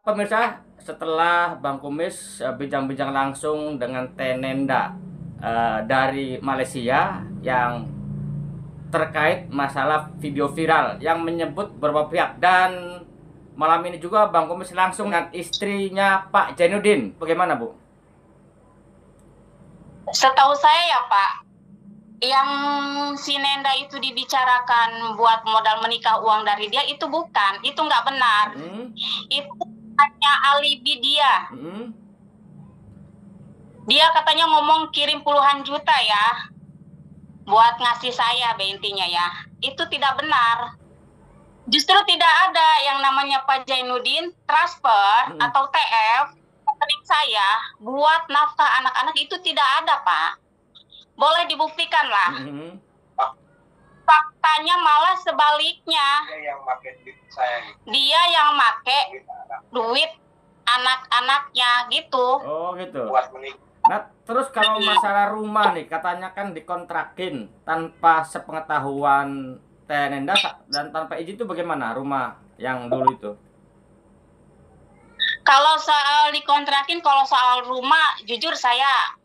Pemirsa, setelah Bang Kumis bincang-bincang langsung dengan Tenenda dari Malaysia yang terkait masalah video viral yang menyebut beberapa pihak, dan malam ini juga Bang Kumis langsung dengan istrinya Pak Jainuddin. Bagaimana, Bu? Setahu saya ya Pak, yang si Nenda itu dibicarakan buat modal menikah uang dari dia itu bukan, itu nggak benar. Itu hanya alibi dia. Dia katanya ngomong kirim puluhan juta ya, buat ngasih saya intinya ya. Itu tidak benar. Justru tidak ada yang namanya Pak Jainuddin transfer atau TF rekening saya buat nafkah anak-anak, itu tidak ada Pak. Boleh dibuktikan lah. Faktanya malah sebaliknya. Dia yang make duit anak-anaknya gitu. Oh gitu. Nah, terus kalau masalah rumah nih, katanya kan dikontrakin tanpa sepengetahuan Tenenda dan tanpa izin, itu bagaimana rumah yang dulu itu? Kalau soal dikontrakin, kalau soal rumah, jujur saya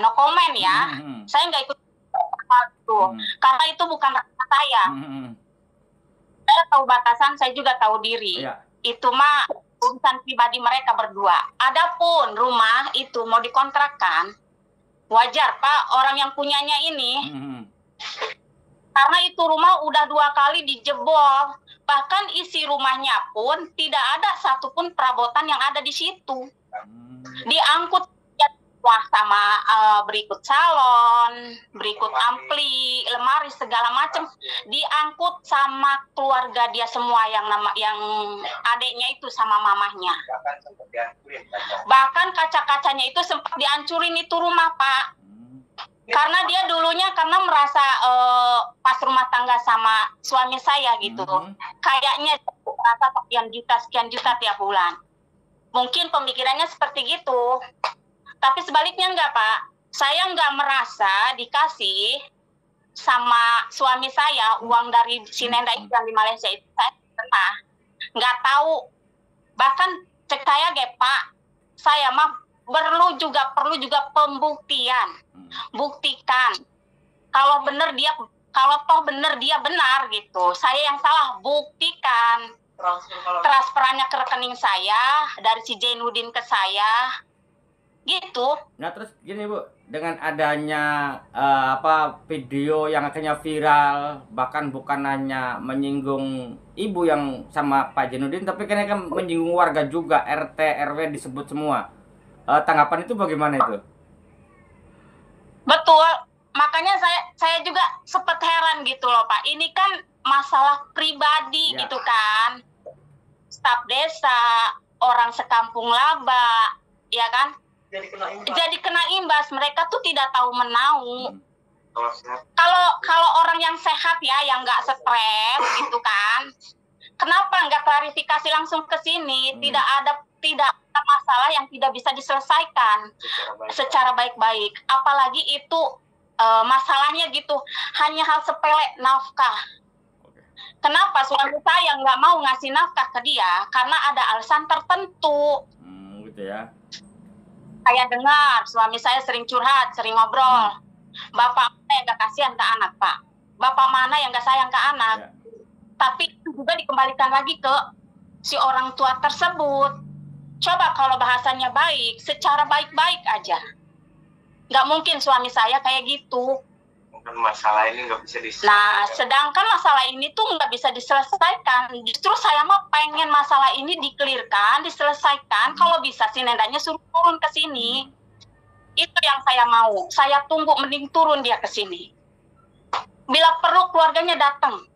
no comment ya. Saya nggak ikut itu, karena itu bukan ranah saya. Saya tahu batasan, saya juga tahu diri. Itu mah urusan pribadi mereka berdua. Adapun rumah itu mau dikontrakkan, wajar Pak, orang yang punyanya ini. Karena itu rumah udah 2 kali dijebol. Bahkan isi rumahnya pun tidak ada satupun perabotan yang ada di situ. Diangkut wah sama berikut salon, berikut ampli, lemari segala macam, diangkut sama keluarga dia semua, yang adiknya itu sama mamahnya. Bahkan kaca-kacanya itu sempat dihancurin itu rumah Pak. Karena dia dulunya merasa pas rumah tangga sama suami saya gitu, kayaknya merasa sekian juta tiap bulan. Mungkin pemikirannya seperti gitu. Tapi sebaliknya enggak Pak. Saya enggak merasa dikasih sama suami saya uang dari si Nenda itu yang di Malaysia itu. Saya pernah nggak tahu. Bahkan cek saya Pak, saya mah perlu juga pembuktian. Buktikan kalau toh bener dia benar gitu. Saya yang salah, buktikan. Transferannya ke rekening saya dari si Jainuddin ke saya. Gitu. Nah terus gini Bu, dengan adanya video yang akhirnya viral, bahkan bukan hanya menyinggung ibu yang sama Pak Jainuddin, tapi kan menyinggung warga juga, RT RW disebut semua. Tanggapan itu bagaimana itu? Betul, makanya saya juga sempat heran gitu loh Pak. Ini kan masalah pribadi ya, gitu kan. Staf desa, orang sekampung laba, ya kan? Jadi kena imbas. Mereka tuh tidak tahu menau. Kalau orang yang sehat ya, yang nggak stres gitu kan, kenapa nggak klarifikasi langsung ke sini? Tidak ada masalah yang tidak bisa diselesaikan secara baik-baik. Apalagi itu masalahnya gitu hanya hal sepele, nafkah. Kenapa suami saya nggak mau ngasih nafkah ke dia? Karena ada alasan tertentu. Gitu ya. Saya dengar suami saya sering curhat, sering ngobrol. Bapak mana yang gak kasihan ke anak, Pak? Bapak mana yang gak sayang ke anak? Ya. Tapi itu juga dikembalikan lagi ke si orang tua tersebut. Coba kalau bahasanya baik, secara baik-baik aja. Gak mungkin suami saya kayak gitu. Masalah ini nggak bisa diselesaikan. Nah, sedangkan masalah ini tuh nggak bisa diselesaikan. Justru saya mah pengen masalah ini dikelirkan, diselesaikan. Kalau bisa si Nendanya suruh turun ke sini. Itu yang saya mau. Saya tunggu mending turun dia ke sini. Bila perlu keluarganya datang.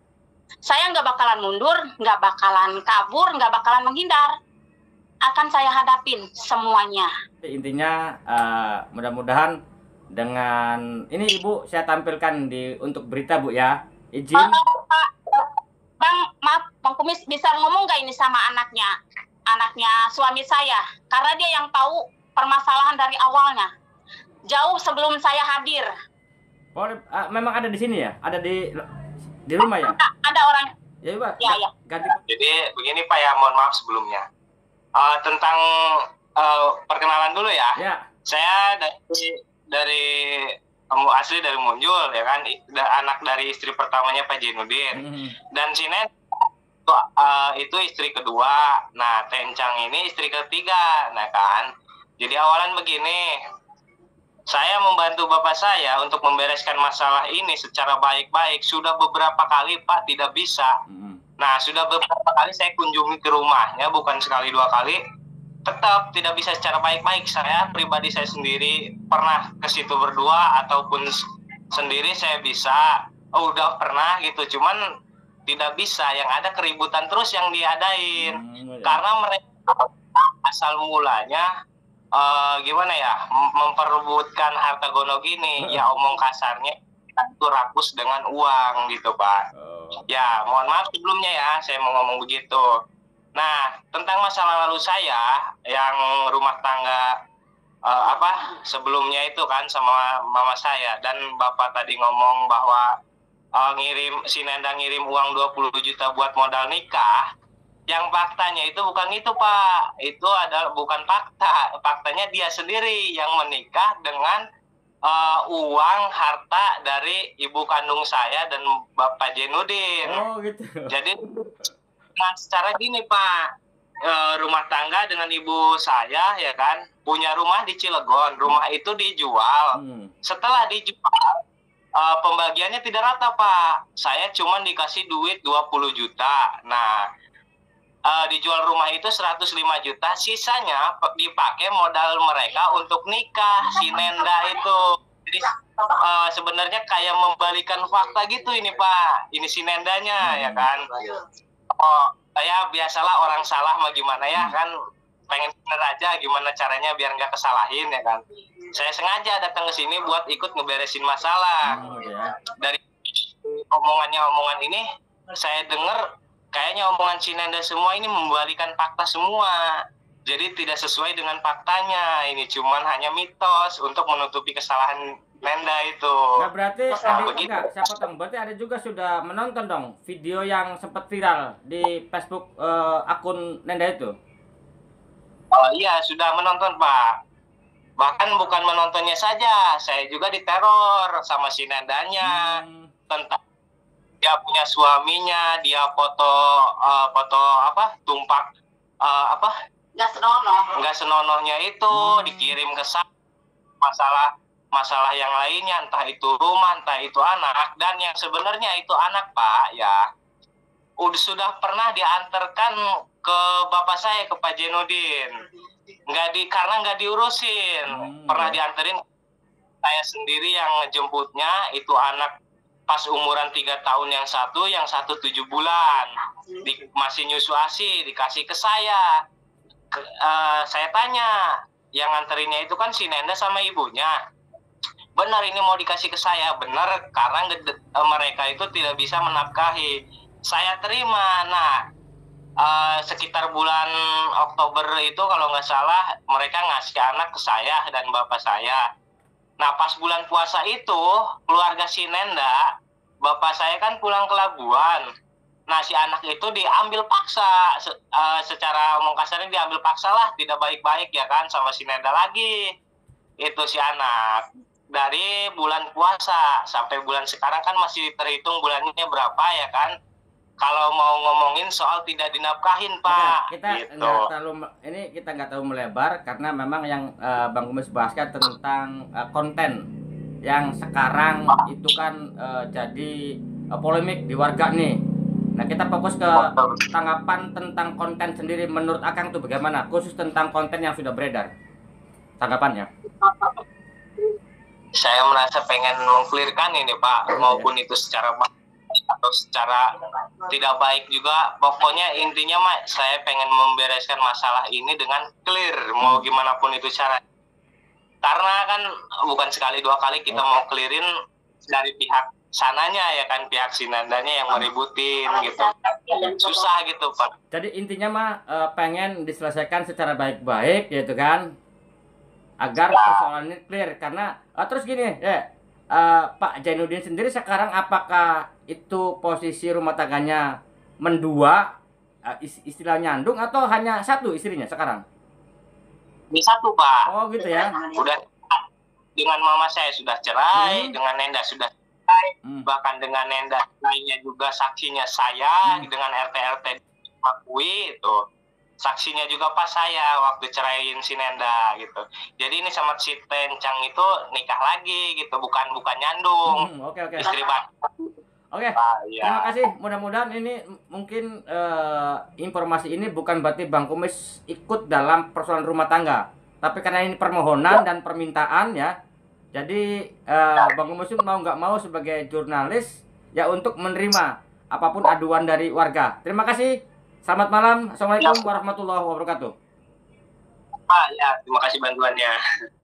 Saya nggak bakalan mundur, nggak bakalan kabur, nggak bakalan menghindar. Akan saya hadapin semuanya. Intinya mudah-mudahan dengan ini Ibu saya tampilkan untuk berita Bu ya. Izin. Bang, maaf Bang Kumis, bisa ngomong gak ini sama anaknya suami saya, karena dia yang tahu permasalahan dari awalnya jauh sebelum saya hadir. Memang ada di sini ya? Ada di rumah ya? Ada orang. Ya Pak. Ya. Jadi begini Pak ya, mohon maaf sebelumnya. Tentang perkenalan dulu ya. Ya. Saya dari asli dari Munjul ya kan, anak dari istri pertamanya Pak Jainuddin. Dan si Nen itu istri kedua. Nah, Tencang ini istri ketiga. Nah kan, jadi awalan begini, saya membantu bapak saya untuk membereskan masalah ini secara baik-baik. Sudah beberapa kali Pak tidak bisa. Nah, sudah beberapa kali saya kunjungi ke rumahnya, bukan sekali dua kali, tetap tidak bisa secara baik-baik. Saya pribadi, saya sendiri pernah ke situ berdua ataupun sendiri saya bisa. Udah pernah gitu, cuman tidak bisa. Yang ada keributan terus yang diadain. Karena mereka asal mulanya gimana ya, memperebutkan harta gono gini. Ya omong kasarnya itu rakus dengan uang gitu Pak. Ya mohon maaf sebelumnya ya, saya mau ngomong begitu. Nah, tentang masalah lalu saya yang rumah tangga sebelumnya itu kan sama mama saya, dan bapak tadi ngomong bahwa si Nenda ngirim uang 20 juta buat modal nikah. Yang faktanya itu bukan itu Pak, itu adalah bukan fakta. Faktanya dia sendiri yang menikah dengan uang harta dari ibu kandung saya dan Bapak Jainuddin. Oh gitu. Jadi nah, secara gini Pak, rumah tangga dengan ibu saya ya kan punya rumah di Cilegon. Rumah itu dijual. Setelah dijual, pembagiannya tidak rata Pak. Saya cuma dikasih duit 20 juta. Nah, dijual rumah itu 105 juta. Sisanya dipakai modal mereka untuk nikah si Nenda itu. Jadi sebenarnya kayak membalikan fakta gitu ini Pak. Ini si Nendanya ya kan. Ya biasalah orang salah mah gimana ya kan, pengen bener aja gimana caranya biar nggak kesalahin ya kan. Saya sengaja datang ke sini buat ikut ngeberesin masalah. Dari omongan ini saya dengar kayaknya omongan Cinenda semua ini membalikan fakta semua. Jadi tidak sesuai dengan faktanya. Ini cuman hanya mitos untuk menutupi kesalahan Nenda itu. Nah berarti saya potong. Berarti ada juga sudah menonton dong video yang sempat viral di Facebook akun Nenda itu? Oh iya, sudah menonton Pak. Bahkan bukan menontonnya saja, saya juga diteror sama si Nendanya tentang dia punya suaminya, dia foto tumpak nggak senonohnya itu dikirim ke sana, masalah yang lainnya, entah itu rumah, entah itu anak. Dan yang sebenarnya itu anak Pak ya sudah pernah diantarkan ke bapak saya, ke Pak Jainuddin, karena nggak diurusin. Pernah dianterin, saya sendiri yang ngejemputnya. Itu anak pas umuran 3 tahun, yang satu 7 bulan, masih nyusu ASI, dikasih ke saya. Saya tanya, yang nganterinnya itu kan si Nenda sama ibunya. Benar ini mau dikasih ke saya, benar, karena mereka itu tidak bisa menafkahi. Saya terima. Nah, sekitar bulan Oktober itu kalau nggak salah, mereka ngasih anak ke saya dan bapak saya. Nah, pas bulan puasa itu, keluarga si Nenda, bapak saya kan pulang ke Labuan. Nah, si anak itu diambil paksa, secara omong kasarnya diambil paksa lah, tidak baik-baik ya kan, sama si Nenda lagi. Itu si anak. Dari bulan puasa sampai bulan sekarang kan masih terhitung bulannya berapa ya kan. Kalau mau ngomongin soal tidak dinafkahin Pak. Kita nggak terlalu melebar karena memang yang Bang Kumis bahaskan tentang konten yang sekarang itu kan jadi polemik di warga nih. Nah kita fokus ke tanggapan tentang konten sendiri. Menurut Akang tuh bagaimana? Khusus tentang konten yang sudah beredar, tanggapannya? Saya merasa pengen mengklirkan ini Pak, maupun itu secara atau secara tidak baik juga. Pokoknya intinya Mak, saya pengen membereskan masalah ini dengan clear, mau gimana pun itu cara. Karena kan bukan sekali dua kali kita mau clearin dari pihak sananya ya kan, pihak Sinandanya yang meributin gitu. Susah gitu Pak. Jadi intinya mah pengen diselesaikan secara baik-baik gitu kan, agar persoalan ini clear. Karena terus gini Pak Jainuddin sendiri sekarang apakah itu posisi rumah tangganya mendua istilah nyandung atau hanya satu istrinya sekarang? Ini satu, Pak. Oh gitu ya. Udah dengan mama saya sudah cerai, dengan Nenda sudah cerai, bahkan dengan Nenda lainnya juga saksinya saya, dengan RT akui itu. Saksinya juga pas saya waktu ceraiin si Nenda gitu. Jadi ini sama si Tencang itu nikah lagi gitu, bukan nyandung. Oke. Istri baru. Oke, terima kasih. Mudah-mudahan ini mungkin informasi ini bukan berarti Bang Kumis ikut dalam persoalan rumah tangga, tapi karena ini permohonan dan permintaan ya. Jadi Bang Kumis mau nggak mau sebagai jurnalis ya untuk menerima apapun aduan dari warga. Terima kasih. Selamat malam. Assalamualaikum warahmatullahi wabarakatuh. Ya, terima kasih bantuannya.